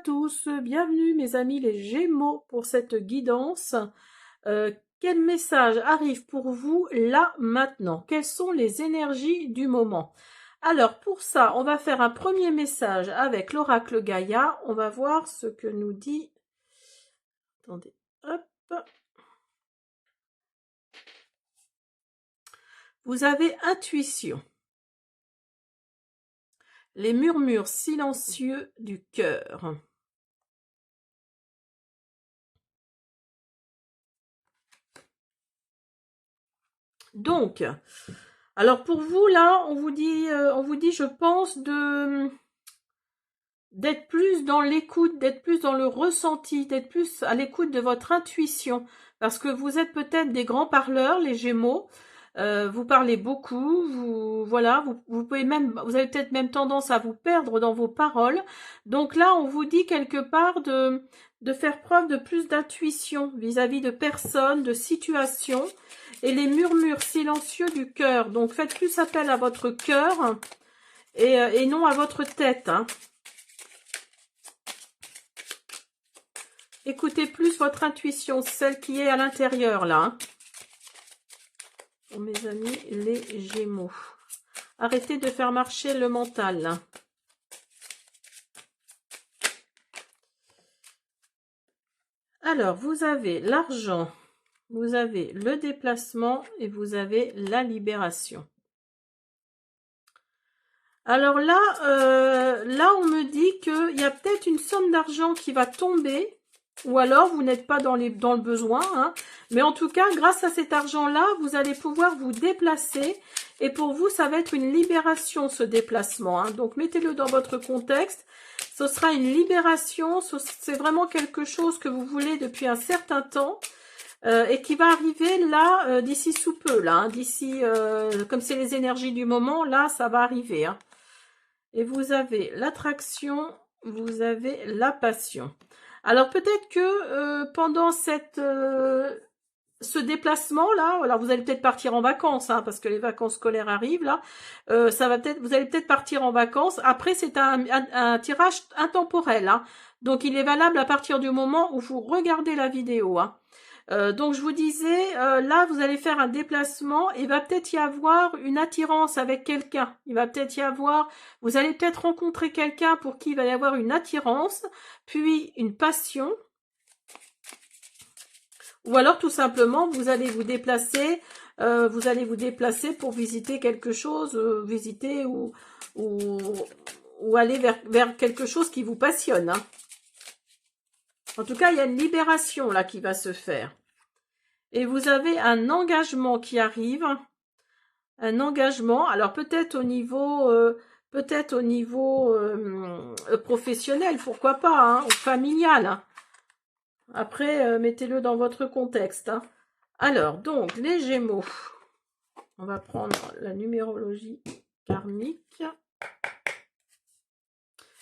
tous, bienvenue mes amis les Gémeaux pour cette guidance. Quel message arrive pour vous là maintenant? Quelles sont les énergies du moment? Alors pour ça, on va faire un premier message avec l'oracle Gaïa. On va voir ce que nous dit... Attendez, hop. Vous avez intuition. Les murmures silencieux du cœur. Donc, alors pour vous là, on vous dit, je pense d'être plus dans l'écoute, d'être plus dans le ressenti, d'être plus à l'écoute de votre intuition, parce que vous êtes peut-être des grands parleurs, les Gémeaux. Vous parlez beaucoup, vous pouvez même, vous avez peut-être même tendance à vous perdre dans vos paroles. Donc là, on vous dit quelque part de faire preuve de plus d'intuition vis-à-vis de personnes, de situations, et les murmures silencieux du cœur. Donc faites plus appel à votre cœur et non à votre tête. Hein. Écoutez plus votre intuition, celle qui est à l'intérieur là. Hein. Pour mes amis les Gémeaux. Arrêtez de faire marcher le mental. Là. Alors, vous avez l'argent, vous avez le déplacement et vous avez la libération. Alors là, on me dit qu'il y a peut-être une somme d'argent qui va tomber. Ou alors, vous n'êtes pas dans le besoin. Hein. Mais en tout cas, grâce à cet argent-là, vous allez pouvoir vous déplacer. Et pour vous, ça va être une libération, ce déplacement. Hein. Donc, mettez-le dans votre contexte. Ce sera une libération. C'est vraiment quelque chose que vous voulez depuis un certain temps. Et qui va arriver là, d'ici sous peu. Là, hein. D'ici, comme c'est les énergies du moment, là, ça va arriver. Hein. Et vous avez l'attraction, vous avez la passion. Alors peut-être que pendant ce déplacement là, alors vous allez peut-être partir en vacances, hein, parce que les vacances scolaires arrivent là. Vous allez peut-être partir en vacances. Après c'est un tirage intemporel, hein, donc il est valable à partir du moment où vous regardez la vidéo. Hein. Donc je vous disais, là vous allez faire un déplacement et il va peut-être y avoir une attirance avec quelqu'un. Il va peut-être y avoir, vous allez peut-être rencontrer quelqu'un pour qui il va y avoir une attirance, puis une passion. Ou alors tout simplement vous allez vous déplacer, pour visiter quelque chose, visiter ou aller vers quelque chose qui vous passionne. Hein. En tout cas, il y a une libération là qui va se faire. Et vous avez un engagement qui arrive. Un engagement. Alors peut-être au niveau, professionnel, pourquoi pas, hein, ou familial. Hein. Après, mettez-le dans votre contexte. Hein. Alors, donc, les Gémeaux. On va prendre la numérologie karmique.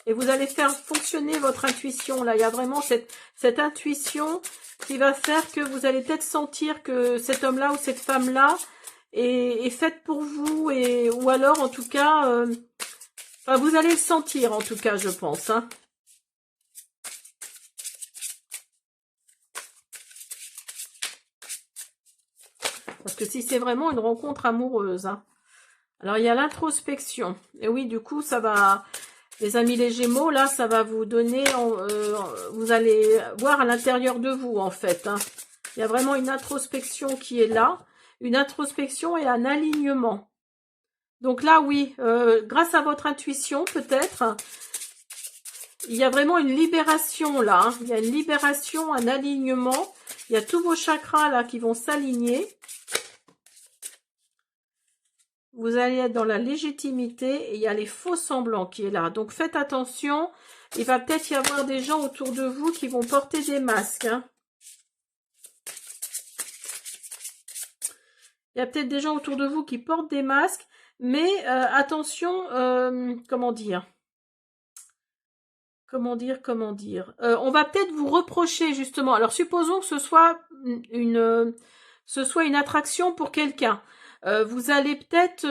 Et vous allez faire fonctionner votre intuition. Là, il y a vraiment cette intuition qui va faire que vous allez peut-être sentir que cet homme-là ou cette femme-là est faite pour vous. Ou alors, en tout cas, enfin, vous allez le sentir, en tout cas, je pense. Hein. Parce que si c'est vraiment une rencontre amoureuse. Hein. Alors, il y a l'introspection. Et oui, du coup, ça va... Les amis les Gémeaux, là, ça va vous donner... vous allez voir à l'intérieur de vous, en fait. Hein. Il y a vraiment une introspection qui est là. Une introspection et un alignement. Donc là, oui, grâce à votre intuition, peut-être, il y a vraiment une libération, là. Hein. Il y a une libération, un alignement. Il y a tous vos chakras, là, qui vont s'aligner. Vous allez être dans la légitimité et il y a les faux semblants qui est là. Donc faites attention, il va peut-être y avoir des gens autour de vous qui vont porter des masques. Hein. Il y a peut-être des gens autour de vous qui portent des masques, mais attention, comment dire, on va peut-être vous reprocher justement. Alors supposons que ce soit une attraction pour quelqu'un. Vous allez peut-être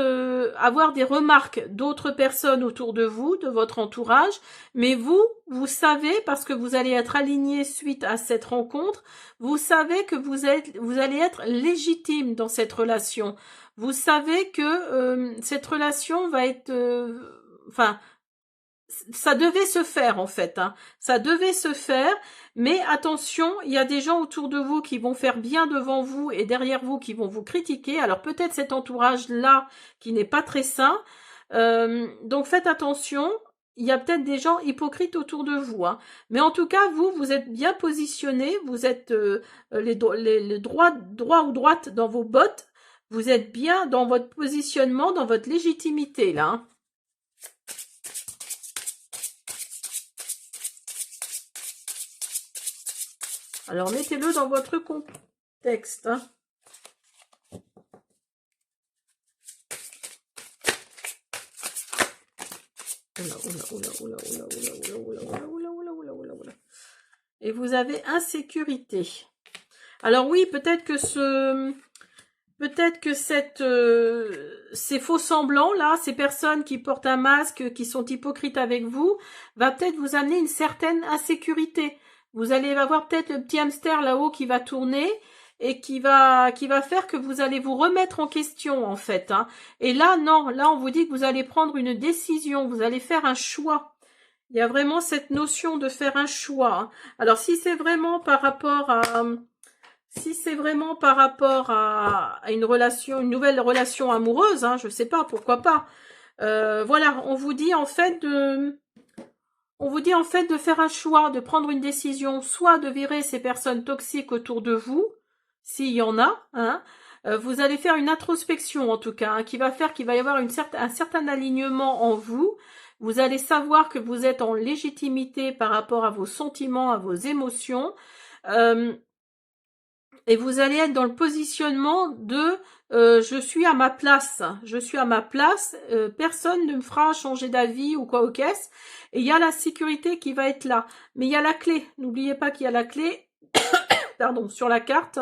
avoir des remarques d'autres personnes autour de vous, de votre entourage, mais vous savez, parce que vous allez être aligné suite à cette rencontre, vous savez que vous allez être légitime dans cette relation. Vous savez que cette relation va être... enfin, ça devait se faire en fait, hein. Ça devait se faire, mais attention, il y a des gens autour de vous qui vont faire bien devant vous et derrière vous qui vont vous critiquer. Alors peut-être cet entourage-là qui n'est pas très sain. Donc faites attention. Il y a peut-être des gens hypocrites autour de vous, hein. Mais en tout cas, vous êtes bien positionné, vous êtes les droit ou droite dans vos bottes. Vous êtes bien dans votre positionnement, dans votre légitimité là, hein. Alors, mettez-le dans votre contexte, hein. Et vous avez insécurité. Alors oui, peut-être que ces faux semblants là, ces personnes qui portent un masque, qui sont hypocrites avec vous, va peut-être vous amener une certaine insécurité. Vous allez avoir peut-être le petit hamster là-haut qui va tourner et qui va faire que vous allez vous remettre en question en fait, hein. Et là non, là on vous dit que vous allez prendre une décision, vous allez faire un choix. Il y a vraiment cette notion de faire un choix, hein. Alors si c'est vraiment par rapport à une relation, une nouvelle relation amoureuse, hein, je sais pas, pourquoi pas. Voilà, on vous dit en fait de faire un choix, de prendre une décision, soit de virer ces personnes toxiques autour de vous, s'il y en a, hein. Vous allez faire une introspection en tout cas, hein, qui va faire qu'il va y avoir un certain alignement en vous. Vous allez savoir que vous êtes en légitimité par rapport à vos sentiments, à vos émotions. Et vous allez être dans le positionnement de je suis à ma place, personne ne me fera changer d'avis ou quoi au caisse. Et il y a la sécurité qui va être là. Mais il y a la clé, n'oubliez pas qu'il y a la clé pardon, sur la carte.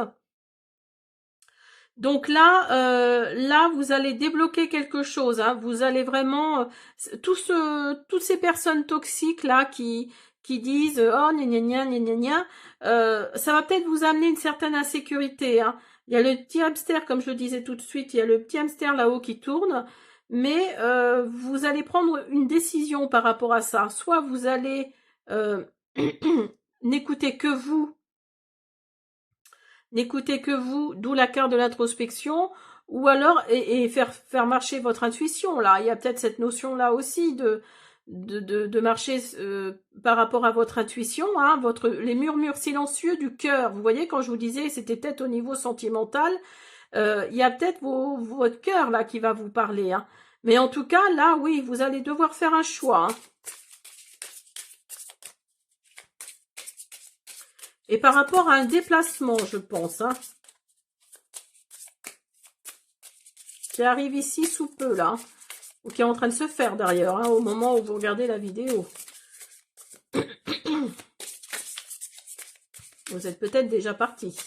Donc là, vous allez débloquer quelque chose, hein. Vous allez vraiment toutes ces personnes toxiques là qui disent oh gna gna gna gna gna, ça va peut-être vous amener une certaine insécurité, hein. Il y a le petit hamster, comme je le disais tout de suite, il y a le petit hamster là-haut qui tourne, mais vous allez prendre une décision par rapport à ça. Soit vous allez n'écouter que vous, d'où la carte de l'introspection, ou alors et faire marcher votre intuition. Là, il y a peut-être cette notion là aussi de marcher par rapport à votre intuition, hein, les murmures silencieux du cœur. Vous voyez, quand je vous disais c'était peut-être au niveau sentimental, il y a peut-être votre cœur là qui va vous parler, hein. Mais en tout cas, là, oui, vous allez devoir faire un choix, hein. Et par rapport à un déplacement, je pense, hein, qui arrive ici sous peu, là, ou qui est en train de se faire d'ailleurs, hein, au moment où vous regardez la vidéo. Vous êtes peut-être déjà parti.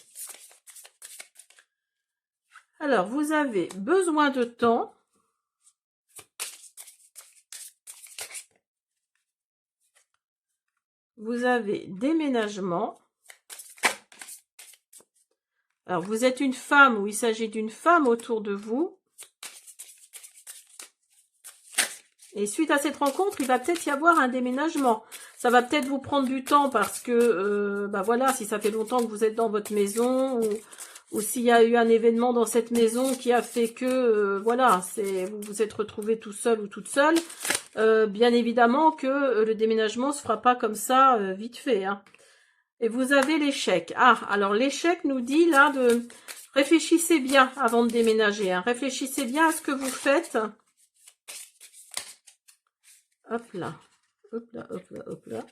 Alors, vous avez besoin de temps. Vous avez déménagement. Alors, vous êtes une femme ou il s'agit d'une femme autour de vous. Et suite à cette rencontre, il va peut-être y avoir un déménagement. Ça va peut-être vous prendre du temps parce que, bah voilà, si ça fait longtemps que vous êtes dans votre maison ou s'il y a eu un événement dans cette maison qui a fait que, voilà, vous vous êtes retrouvé tout seul ou toute seule, bien évidemment que le déménagement se fera pas comme ça vite fait, hein. Et vous avez l'échec. Ah, alors l'échec nous dit là de... Réfléchissez bien avant de déménager, hein. Réfléchissez bien à ce que vous faites. Hop là. Hop là, hop là, hop là.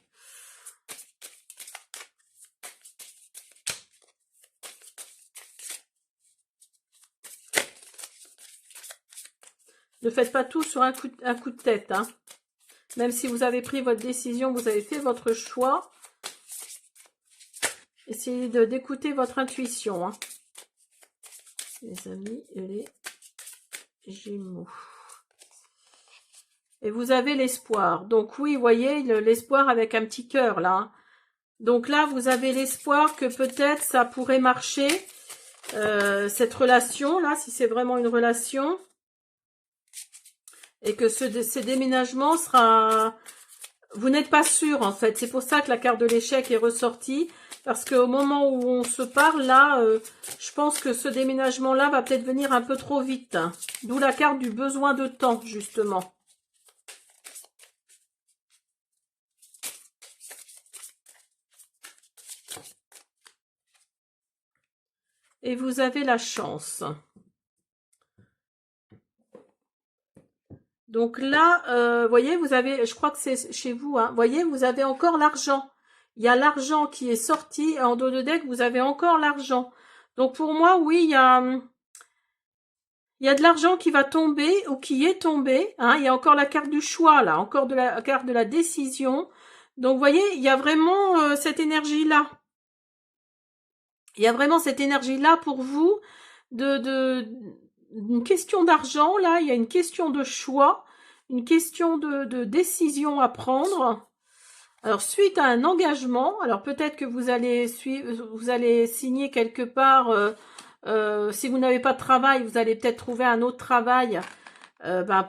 Ne faites pas tout sur un coup de tête, hein. Même si vous avez pris votre décision, vous avez fait votre choix. Essayez d'écouter votre intuition, hein. Les amis, Gémeaux. Et vous avez l'espoir. Donc oui, vous voyez, l'espoir avec un petit cœur là. Hein. Donc là, vous avez l'espoir que peut-être ça pourrait marcher, cette relation-là, si c'est vraiment une relation. Et que ces déménagements sera... Vous n'êtes pas sûr, en fait. C'est pour ça que la carte de l'échec est ressortie. Parce qu'au moment où on se parle, là, je pense que ce déménagement-là va peut-être venir un peu trop vite. Hein. D'où la carte du besoin de temps, justement. Et vous avez la chance. Donc là, voyez, vous avez, je crois que c'est chez vous, hein, voyez, vous avez encore l'argent. Il y a l'argent qui est sorti, et en dos de deck, vous avez encore l'argent. Donc pour moi, oui, il y a de l'argent qui va tomber, ou qui est tombé. Hein, il y a encore la carte du choix, là, encore de la carte de la décision. Donc vous voyez, il y a vraiment cette énergie-là. Il y a vraiment cette énergie-là pour vous, une question d'argent, là, il y a une question de choix, une question de décision à prendre. Alors, suite à un engagement, alors peut-être que vous allez signer quelque part, si vous n'avez pas de travail, vous allez peut-être trouver un autre travail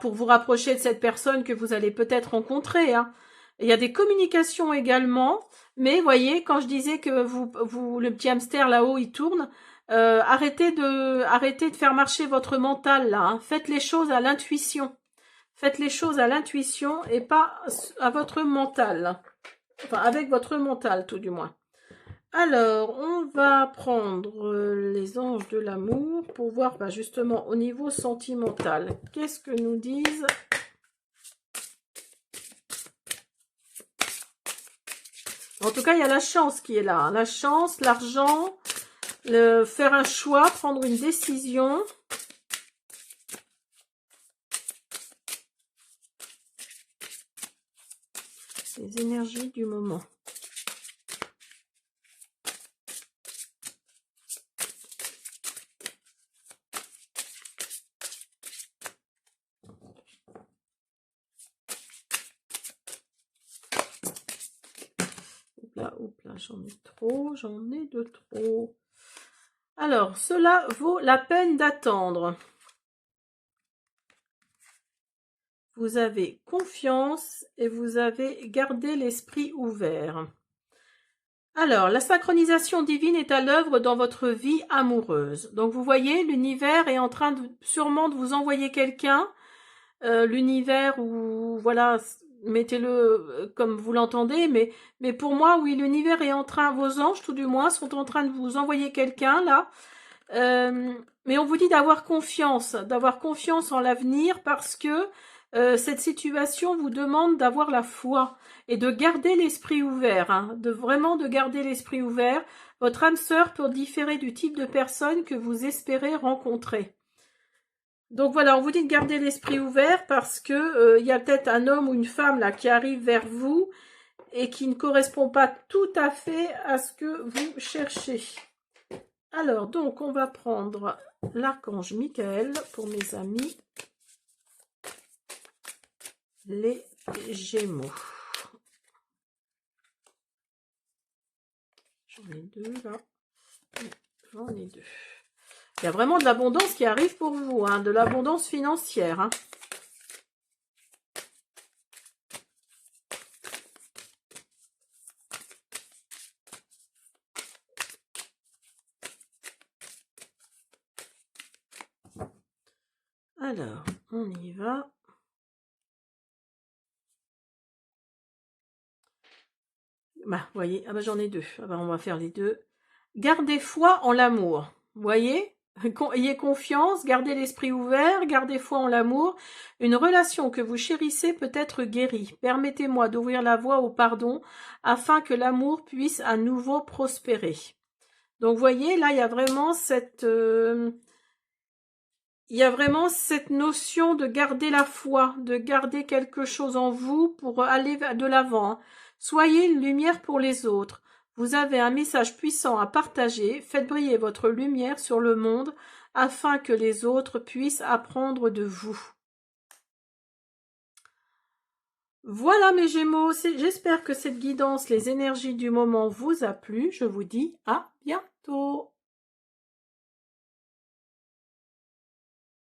pour vous rapprocher de cette personne que vous allez peut-être rencontrer. Hein. Il y a des communications également, mais voyez, quand je disais que le petit hamster là-haut, il tourne, arrêtez de faire marcher votre mental là. Hein. Faites les choses à l'intuition. Faites les choses à l'intuition et pas à votre mental. Enfin, avec votre mental, tout du moins. Alors, on va prendre les anges de l'amour pour voir justement au niveau sentimental. Qu'est-ce que nous disent? En tout cas, il y a la chance qui est là. Hein. La chance, l'argent, faire un choix, prendre une décision. Les énergies du moment. Oups là, j'en ai de trop. Alors, cela vaut la peine d'attendre. Vous avez confiance et vous avez gardé l'esprit ouvert. Alors, la synchronisation divine est à l'œuvre dans votre vie amoureuse. Donc, vous voyez, l'univers est en train sûrement de vous envoyer quelqu'un. L'univers où, voilà, mettez-le comme vous l'entendez, mais pour moi, oui, l'univers est en train, vos anges tout du moins, sont en train de vous envoyer quelqu'un là. Mais on vous dit d'avoir confiance en l'avenir parce que cette situation vous demande d'avoir la foi et de garder l'esprit ouvert, hein, vraiment de garder l'esprit ouvert. Votre âme sœur peut différer du type de personne que vous espérez rencontrer. Donc voilà, on vous dit de garder l'esprit ouvert parce que y a peut-être un homme ou une femme là qui arrive vers vous et qui ne correspond pas tout à fait à ce que vous cherchez. Alors, donc, on va prendre l'archange Michael pour mes amis, les Gémeaux. J'en ai deux là. J'en ai deux. Il y a vraiment de l'abondance qui arrive pour vous, hein, de l'abondance financière. Hein. Alors, on y va. Bah, vous voyez, j'en ai deux. On va faire les deux. Gardez foi en l'amour. Vous voyez? Ayez confiance, gardez l'esprit ouvert, gardez foi en l'amour. Une relation que vous chérissez peut être guérie. Permettez-moi d'ouvrir la voie au pardon afin que l'amour puisse à nouveau prospérer. Donc, vous voyez, là, il y a vraiment cette... il y a vraiment cette notion de garder la foi, de garder quelque chose en vous pour aller de l'avant. Soyez une lumière pour les autres. Vous avez un message puissant à partager. Faites briller votre lumière sur le monde afin que les autres puissent apprendre de vous. Voilà mes Gémeaux, j'espère que cette guidance, les énergies du moment vous a plu. Je vous dis à bientôt.